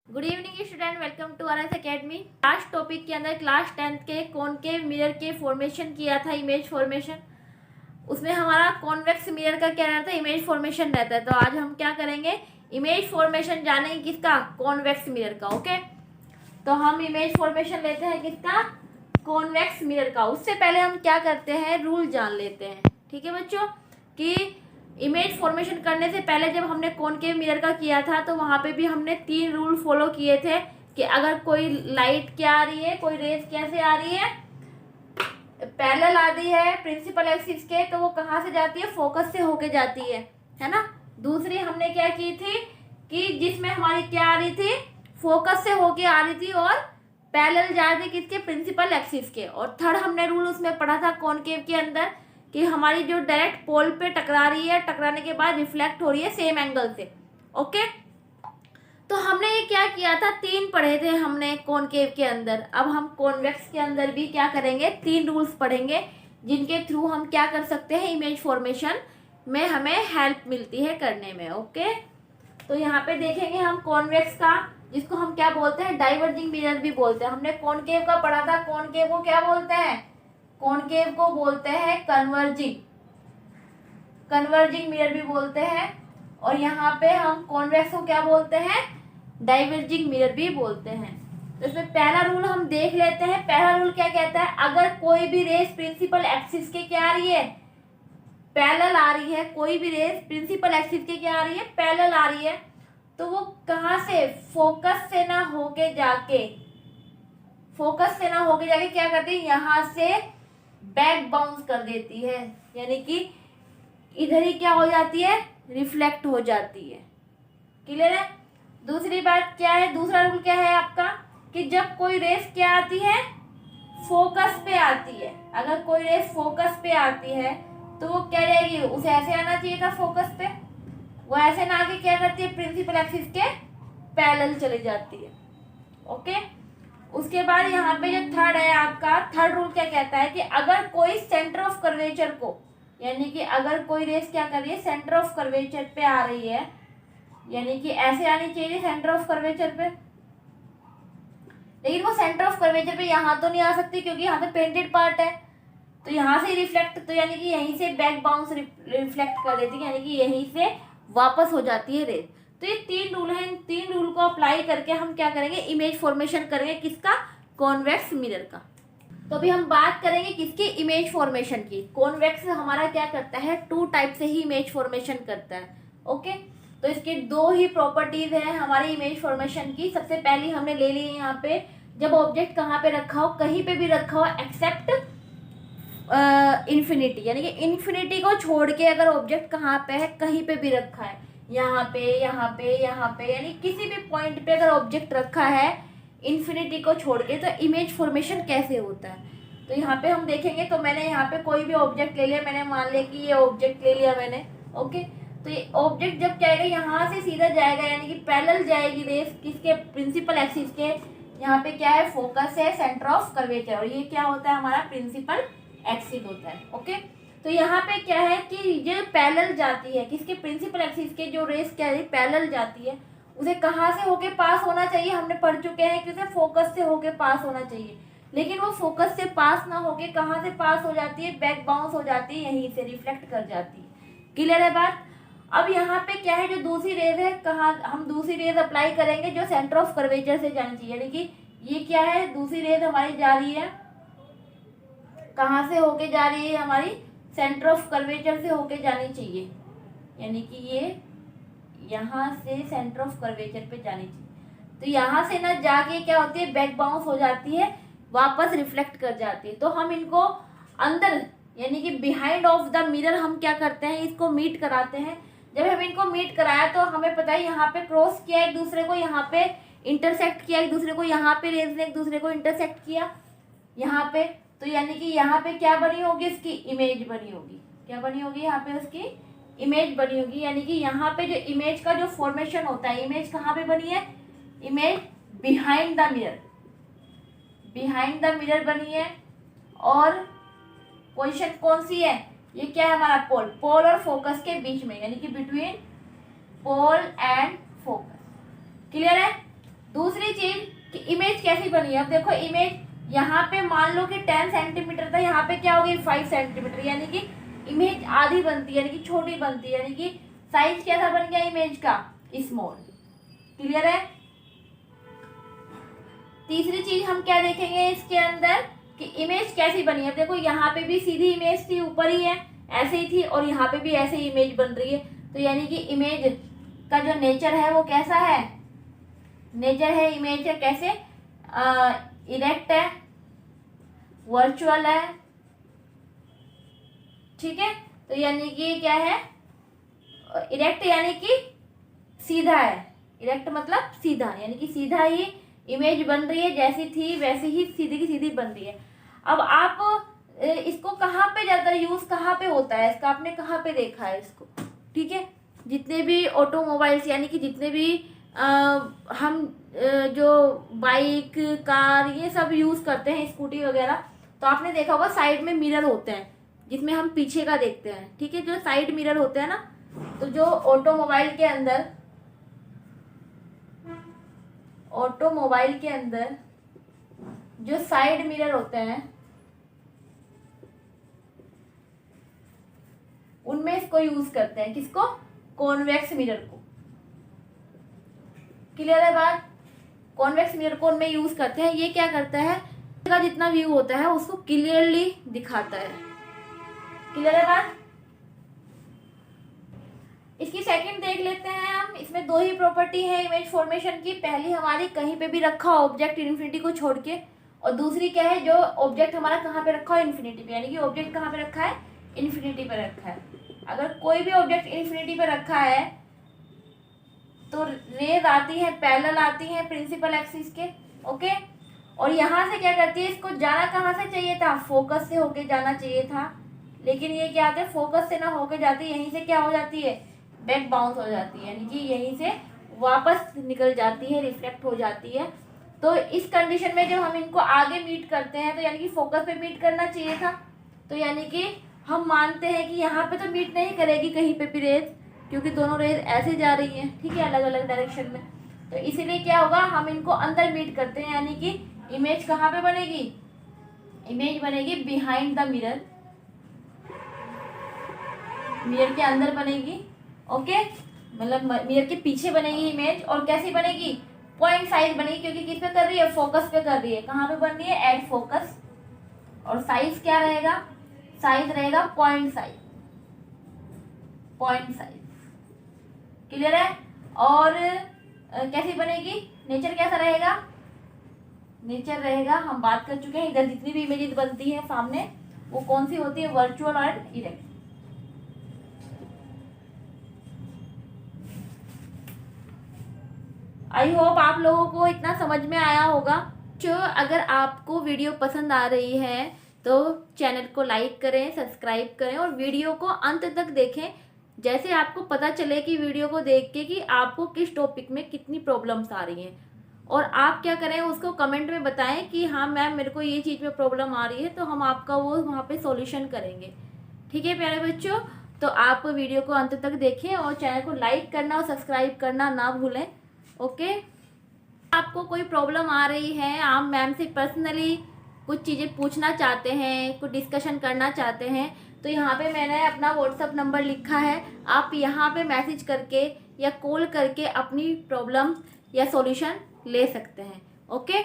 Good evening student, welcome to R S academy. Last topic के अंदर class 10th के concave mirror के formation किया था, इमेज फॉर्मेशन। उसमें हमारा कॉन्वेक्स मिरर का क्या रहता है, इमेज फॉर्मेशन रहता है। तो आज हम क्या करेंगे, इमेज फॉर्मेशन जानेंगे किसका, कॉन्वेक्स मिरर का। ओके, तो हम इमेज फॉर्मेशन लेते हैं किसका, कॉन्वेक्स मिरर का। उससे पहले हम क्या करते हैं, रूल जान लेते हैं। ठीक है बच्चों, कि इमेज फॉर्मेशन करने से पहले जब हमने कॉनकेव मिरर का किया था तो वहां पे भी हमने 3 रूल फॉलो किए थे कि अगर कोई लाइट क्या आ रही है, कोई रेज कैसे आ रही है, पैरेलल आ रही है प्रिंसिपल एक्सिस के, तो वो कहाँ से जाती है, फोकस से होके जाती है ना। दूसरी हमने क्या की थी कि जिसमें हमारी क्या आ रही थी, फोकस से होके आ रही थी और पैरेलल जा रही थी किसके, प्रिंसिपल एक्सिस के। और थर्ड हमने रूल उसमें पढ़ा था कॉनकेव के अंदर कि हमारी जो डायरेक्ट पोल पे टकरा रही है, टकराने के बाद रिफ्लेक्ट हो रही है सेम एंगल से। ओके, तो हमने ये क्या किया था, 3 पढ़े थे हमने कॉनकेव के अंदर। अब हम कॉन्वेक्स के अंदर भी क्या करेंगे, 3 रूल्स पढ़ेंगे जिनके थ्रू हम क्या कर सकते हैं, इमेज फॉर्मेशन में हमें हेल्प मिलती है करने में। ओके, तो यहाँ पे देखेंगे हम कॉन्वेक्स का, जिसको हम क्या बोलते हैं, डाइवर्जिंग मिरर भी बोलते हैं। हमने कॉनकेव का पढ़ा था, कॉनकेव को क्या बोलते हैं, कॉनकेव को बोलते हैं कन्वर्जिंग मिरर भी बोलते हैं। और यहाँ पे हम कॉन्वेक्स को क्या बोलते हैं, डाइवर्जिंग मिरर भी बोलते हैं। तो इसमें पहला रूल हम देख लेते हैं। पहला रूल क्या कहता है, अगर कोई भी रेस प्रिंसिपल एक्सिस के क्या आ रही है, पैरेलल आ रही है, कोई भी रेस प्रिंसिपल एक्सिस के क्या आ रही है, पैरेलल आ रही है, तो वो कहाँ से, फोकस से ना होके जाके क्या करती है, यहाँ से बैक बाउंस कर देती है, यानी कि इधर ही क्या हो जाती है, रिफ्लेक्ट हो जाती है। क्लियर है। दूसरी बात क्या है, दूसरा रूल क्या है आपका, कि जब कोई रेस क्या आती है, फोकस पे आती है। अगर कोई रेस फोकस पे आती है तो वो क्या रहेगी, उसे ऐसे आना चाहिए था फोकस पे, वो ऐसे ना आके क्या करती है, प्रिंसिपल एक्सिस के पैरेलल चली जाती है। ओके, उसके बाद यहाँ पे जो थर्ड है आपका, थर्ड रूल क्या कहता है कि अगर कोई सेंटर ऑफ कर्वेचर को, यानी कि अगर कोई रेस क्या कर रही है, सेंटर ऑफ कर्वेचर पे आ रही है, यानी कि ऐसे आनी चाहिए सेंटर ऑफ कर्वेचर पे, लेकिन वो सेंटर ऑफ कर्वेचर पे यहाँ तो नहीं आ सकती क्योंकि यहाँ पे पेंटेड पार्ट है, तो यहाँ से रिफ्लेक्ट, तो यानी कि यहीं से बैक बाउंस रिफ्लेक्ट कर देती है, यानी कि यहीं से वापस हो जाती है रेस। तो ये 3 रूल हैं, इन 3 रूल को अप्लाई करके हम क्या करेंगे, इमेज फॉर्मेशन करेंगे किसका, कॉन्वेक्स मिरर का। तो अभी हम बात करेंगे किसकी, इमेज फॉर्मेशन की। कॉन्वेक्स हमारा क्या करता है, 2 टाइप से ही इमेज फॉर्मेशन करता है। ओके, तो इसके 2 ही प्रॉपर्टीज हैं हमारी इमेज फॉर्मेशन की। सबसे पहली हमने ले ली है यहाँ पे, जब ऑब्जेक्ट कहाँ पे रखा हो, कहीं पे भी रखा हो एक्सेप्ट इन्फिनिटी, यानी कि इन्फिनिटी को छोड़ के अगर ऑब्जेक्ट कहाँ पे है, कहीं पे भी रखा है, यहाँ पे यहाँ पे यहाँ पे, यानी किसी भी पॉइंट पे अगर ऑब्जेक्ट रखा है इन्फिनिटी को छोड़ के, तो इमेज फॉर्मेशन कैसे होता है। तो यहाँ पे हम देखेंगे, तो मैंने यहाँ पे कोई भी ऑब्जेक्ट ले लिया, मैंने मान लिया कि ये ऑब्जेक्ट ले लिया मैंने। ओके, तो ये ऑब्जेक्ट जब क्या है, यहाँ से सीधा जाएगा, यानी कि पैरेलल जाएगी रेस किसके, प्रिंसिपल एक्सिस के। यहाँ पे क्या है, फोकस है, सेंटर ऑफ कर्वेचर, और ये क्या होता है हमारा, प्रिंसिपल एक्सिस होता है। ओके, तो यहाँ पे क्या है कि ये पैरेलल जाती है किसके, प्रिंसिपल एक्सिस के, जो रेस क्या है पैरेलल जाती है, उसे कहाँ से होके पास होना चाहिए, हमने पढ़ चुके हैं कि उसे फोकस से होके पास होना चाहिए, लेकिन वो फोकस से पास ना होके कहाँ से पास हो जाती है, बैक बाउंस हो जाती है, यहीं से रिफ्लेक्ट कर जाती है। क्लियर है बात। अब यहाँ पे क्या है, जो दूसरी रेज है, कहाँ हम दूसरी रेज अप्लाई करेंगे, जो सेंटर ऑफ कर्वेचर से जानी चाहिए, यानी कि ये क्या है, दूसरी रेज हमारी जा रही है, कहाँ से होके जा रही है, हमारी सेंटर ऑफ कर्वेचर से होके जानी चाहिए, यानी कि ये यहाँ से सेंटर ऑफ कर्वेचर पे जानी चाहिए। तो यहाँ से ना जाके क्या होती है, बैक बाउंस हो जाती है, वापस रिफ्लेक्ट कर जाती है। तो हम इनको अंदर, यानी कि बिहाइंड ऑफ द मिरर हम क्या करते हैं, इसको मीट कराते हैं। जब हम इनको मीट कराया तो हमें पता है यहाँ पे क्रॉस किया एक दूसरे को, यहाँ पे इंटरसेक्ट किया एक दूसरे को, यहाँ पे रेज ने एक दूसरे को इंटरसेक्ट किया यहाँ पे, तो यानी कि यहाँ पे क्या बनी होगी, इसकी इमेज बनी होगी। क्या बनी होगी, यहाँ पे उसकी इमेज बनी होगी, यानी कि यहाँ पे जो इमेज का जो फॉर्मेशन होता है, इमेज कहाँ पे बनी है, image behind the mirror, behind the mirror बनी है। और पोजीशन कौन सी है, ये क्या है हमारा, पोल और फोकस के बीच में, यानी कि between pole and focus. Clear है। दूसरी चीज कि इमेज कैसी बनी है। अब देखो इमेज यहाँ पे मान लो कि 10 सेंटीमीटर था, यहाँ पे क्या होगी 5 सेंटीमीटर, यानी कि इमेज आधी बनती है, यानी कि छोटी बनती है, यानी कि साइज कैसा बन गया इमेज का, स्मॉल। क्लियर है। तीसरी चीज हम क्या देखेंगे इसके अंदर कि इमेज कैसी बनी है। देखो यहाँ पे भी सीधी इमेज थी, ऊपर ही है ऐसे ही थी, और यहाँ पे भी ऐसे ही इमेज बन रही है। तो यानी कि इमेज का जो नेचर है वो कैसा है, नेचर है इमेज का कैसे, इरेक्ट है, वर्चुअल है। ठीक है, तो यानी कि क्या है, इरेक्ट यानी कि सीधा है, इरेक्ट मतलब सीधा, यानी कि सीधा ही इमेज बन रही है, जैसी थी वैसी ही सीधी की सीधी बन रही है। अब आप इसको कहाँ पे ज़्यादा यूज़ कहाँ पे होता है इसका, आपने कहाँ पे देखा है इसको। ठीक है, जितने भी ऑटोमोबाइल्स यानी कि जितने भी हम जो बाइक कार ये सब यूज़ करते हैं, स्कूटी वगैरह, तो आपने देखा होगा साइड में मिरर होते हैं जिसमें हम पीछे का देखते हैं। ठीक है, जो साइड मिरर होते हैं ना, तो जो ऑटोमोबाइल के अंदर जो साइड मिरर होते हैं उनमें इसको यूज करते हैं, किसको, कॉन्वेक्स मिरर को। क्लियर है बात। कॉन्वेक्स मिरर को उनमें यूज करते हैं। ये क्या करता है, का जितना व्यू होता है उसको क्लियरली दिखाता है। क्लियर है बात। इसकी सेकंड देख लेते हैं हम। इसमें दो ही प्रॉपर्टी है इमेज फॉर्मेशन की। पहली हमारी कहीं पे भी रखा ऑब्जेक्ट इन्फिनिटी को छोड़ के, और दूसरी क्या है, जो ऑब्जेक्ट हमारा कहाँ पे रखा हो, इन्फिनिटी पे, यानी कि ऑब्जेक्ट कहाँ पे रखा है, इन्फिनिटी पे रखा है। अगर कोई भी ऑब्जेक्ट इन्फिनिटी पे रखा है तो रेज आती है, पैरेलल आती है प्रिंसिपल एक्सिस के। ओके, और यहाँ से क्या करती है, इसको जाना कहाँ से चाहिए था, फोकस से होके जाना चाहिए था, लेकिन ये क्या आते हैं, फोकस से ना होके जाती, यहीं से क्या हो जाती है, बैक बाउंस हो जाती है, यानी कि यहीं से वापस निकल जाती है, रिफ्लेक्ट हो जाती है। तो इस कंडीशन में जब हम इनको आगे मीट करते हैं तो यानी कि फोकस पे मीट करना चाहिए था, तो यानी कि हम मानते हैं कि यहाँ पे तो मीट नहीं करेगी कहीं पे भी रेज, क्योंकि दोनों रेज ऐसे जा रही हैं, ठीक है, अलग अलग डायरेक्शन में। तो इसीलिए क्या होगा, हम इनको अंदर मीट करते हैं, यानी कि इमेज कहाँ पे बनेगी, इमेज बनेगी बिहाइंड द मिरर, मिरर के अंदर बनेगी। ओके, मतलब मिरर के पीछे बनेगी इमेज, और कैसी बनेगी, पॉइंट साइज बनेगी, क्योंकि किस पे कर रही है, फोकस पे कर रही है। कहाँ पे बन रही है, एट फोकस। और साइज क्या रहेगा, साइज रहेगा point size, point size. Clear है। और कैसी बनेगी, नेचर कैसा रहेगा, नेचर रहेगा, हम बात कर चुके हैं, इधर जितनी भी इमेजेस बनती है सामने वो कौन सी होती है, वर्चुअल और इरेक्ट। आई होप आप लोगों को इतना समझ में आया होगा। जो अगर आपको वीडियो पसंद आ रही है तो चैनल को लाइक करें, सब्सक्राइब करें और वीडियो को अंत तक देखें, जैसे आपको पता चले कि वीडियो को देख के कि आपको किस टॉपिक में कितनी प्रॉब्लम्स आ रही हैं। और आप क्या करें, उसको कमेंट में बताएं कि हाँ मैम मेरे को ये चीज़ में प्रॉब्लम आ रही है, तो हम आपका वो वहाँ पे सॉल्यूशन करेंगे। ठीक है प्यारे बच्चों, तो आप वीडियो को अंत तक देखें और चैनल को लाइक करना और सब्सक्राइब करना ना भूलें। ओके, आपको कोई प्रॉब्लम आ रही है, आप मैम से पर्सनली कुछ चीज़ें पूछना चाहते हैं, कुछ डिस्कशन करना चाहते हैं, तो यहाँ पे मैंने अपना व्हाट्सअप नंबर लिखा है, आप यहाँ पे मैसेज करके या कॉल करके अपनी प्रॉब्लम या सॉल्यूशन ले सकते हैं। ओके।